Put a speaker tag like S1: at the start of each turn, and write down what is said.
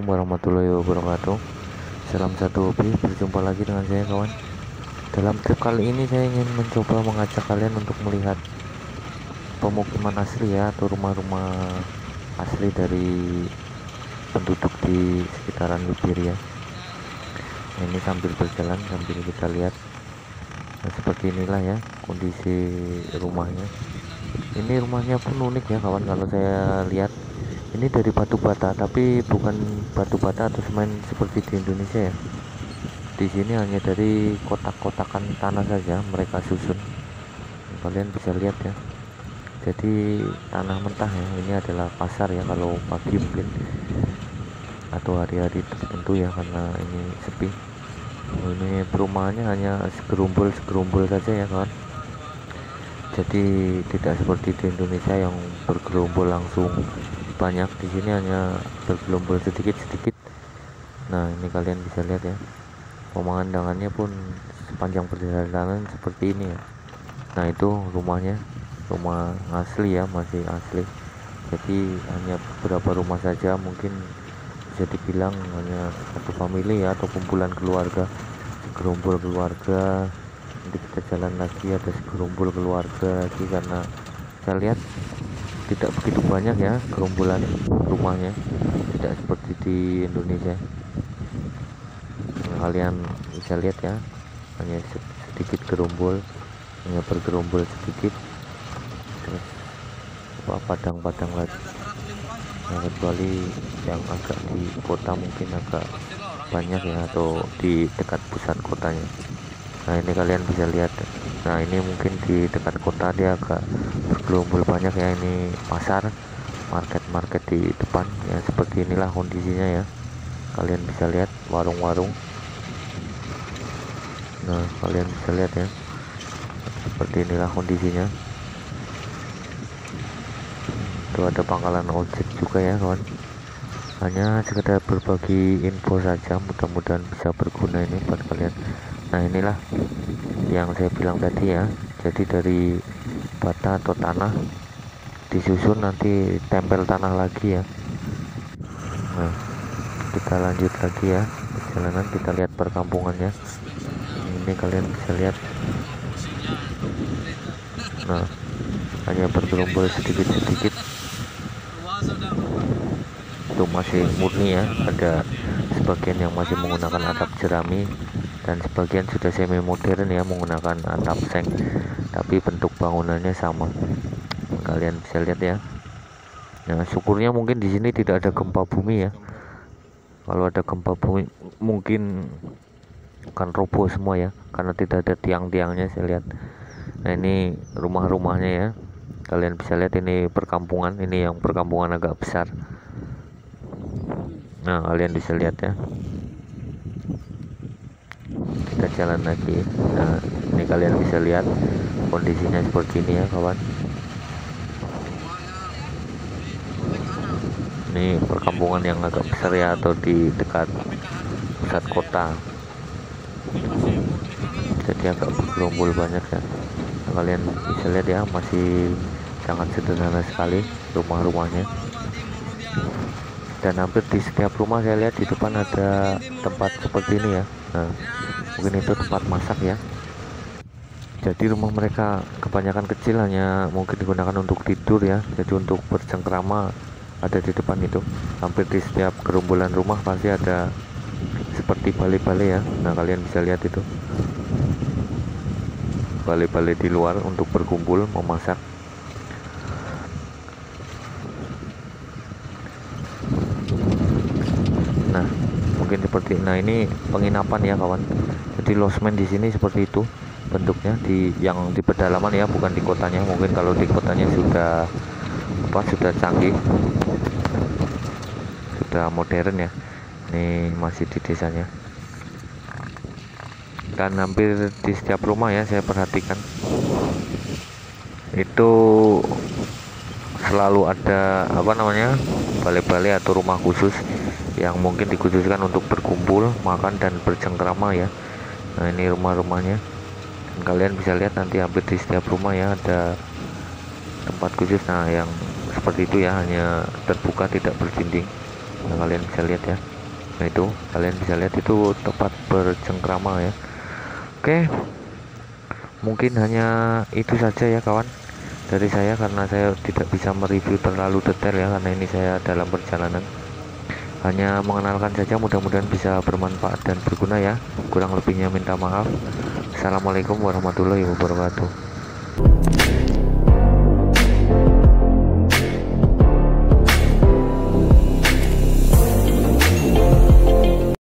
S1: warahmatullahi wabarakatuh. Salam satu hobi, berjumpa lagi dengan saya kawan. Dalam trip kali ini saya ingin mencoba mengajak kalian untuk melihat pemukiman asli ya, atau rumah-rumah asli dari penduduk di sekitaran Liberia. Ini sambil berjalan sambil kita lihat. Nah, seperti inilah ya kondisi rumahnya. Ini rumahnya pun unik ya kawan, kalau saya lihat ini dari batu bata, tapi bukan batu bata atau semen seperti di Indonesia ya. Di sini hanya dari kotak-kotakan tanah saja mereka susun. Kalian bisa lihat ya. Jadi tanah mentah ya. Ini adalah pasar ya kalau pagi mungkin, atau hari-hari tertentu ya, karena ini sepi. Ini perumahannya hanya segerumbul saja ya kawan. Jadi tidak seperti di Indonesia yang bergerombol langsung banyak. Di sini hanya bergerombol sedikit-sedikit. Nah, ini kalian bisa lihat ya, pemandangannya pun sepanjang perjalanan seperti ini ya. Nah, itu rumahnya, rumah asli ya, masih asli. Jadi hanya beberapa rumah saja, mungkin bisa dibilang hanya satu family ya, atau kumpulan keluarga, segerombol keluarga. Nanti kita jalan lagi, ada segerombol keluarga lagi, karena saya lihat tidak begitu banyak ya gerombolan rumahnya, tidak seperti di Indonesia. Nah, kalian bisa lihat ya, hanya sedikit gerombol, hanya bergerombol sedikit, terus padang-padang lagi. Nah, kecuali yang agak di kota mungkin agak banyak ya, atau di dekat pusat kotanya. Nah, ini kalian bisa lihat. Nah, ini mungkin di dekat kota dia agak bergerombol banyak ya. Ini pasar, market di depan ya, seperti inilah kondisinya ya. Kalian bisa lihat warung-warung. Nah, kalian bisa lihat ya, seperti inilah kondisinya. Itu ada pangkalan ojek juga ya kawan. Hanya sekedar berbagi info saja, mudah-mudahan bisa berguna ini buat kalian. Nah, inilah yang saya bilang tadi ya, jadi dari bata atau tanah disusun, nanti tempel tanah lagi ya. Nah, kita lanjut lagi ya perjalanan, kita lihat perkampungannya. Ini kalian bisa lihat. Nah, hanya bergerombol sedikit-sedikit. Itu masih murni ya, ada sebagian yang masih menggunakan atap jerami, dan sebagian sudah semi modern ya, menggunakan atap seng, tapi bentuk bangunannya sama. Kalian bisa lihat ya. Nah, syukurnya mungkin di sini tidak ada gempa bumi ya. Kalau ada gempa bumi mungkin akan roboh semua ya, karena tidak ada tiang-tiangnya saya lihat. Nah, ini rumah-rumahnya ya, kalian bisa lihat. Ini perkampungan, ini yang perkampungan agak besar. Nah, kalian bisa lihat ya. Kita jalan lagi. Nah, ini kalian bisa lihat kondisinya seperti ini ya kawan. Ini perkampungan yang agak besar ya, atau di dekat pusat kota, jadi agak bergerombol banyak ya. Nah, kalian bisa lihat ya, masih sangat sederhana sekali rumah-rumahnya. Dan hampir di setiap rumah saya lihat di depan ada tempat seperti ini ya. Nah, mungkin itu tempat masak ya. Jadi rumah mereka kebanyakan kecil, hanya mungkin digunakan untuk tidur ya. Jadi untuk bercengkrama ada di depan itu. Hampir di setiap gerombolan rumah pasti ada seperti balai-balai ya. Nah, kalian bisa lihat itu balai-balai di luar untuk berkumpul memasak. Nah, mungkin seperti, nah ini penginapan ya kawan. Jadi losmen di sini seperti itu bentuknya, di yang di pedalaman ya, bukan di kotanya. Mungkin kalau di kotanya sudah sudah canggih, sudah modern ya. Ini masih di desanya. Dan hampir di setiap rumah ya, saya perhatikan itu selalu ada balai-balai atau rumah khusus yang mungkin dikhususkan untuk berkumpul, makan, dan bercengkrama ya. Nah, ini rumah-rumahnya, dan kalian bisa lihat nanti hampir di setiap rumah ya ada tempat khusus. Nah, yang seperti itu ya, hanya terbuka tidak berdinding. Nah, kalian bisa lihat ya. Nah itu kalian bisa lihat itu tepat bercengkrama ya. Oke, mungkin hanya itu saja ya kawan dari saya, karena saya tidak bisa mereview terlalu detail ya, karena ini saya dalam perjalanan, hanya mengenalkan saja. Mudah-mudahan bisa bermanfaat dan berguna ya. Kurang lebihnya minta maaf. Assalamualaikum warahmatullahi wabarakatuh.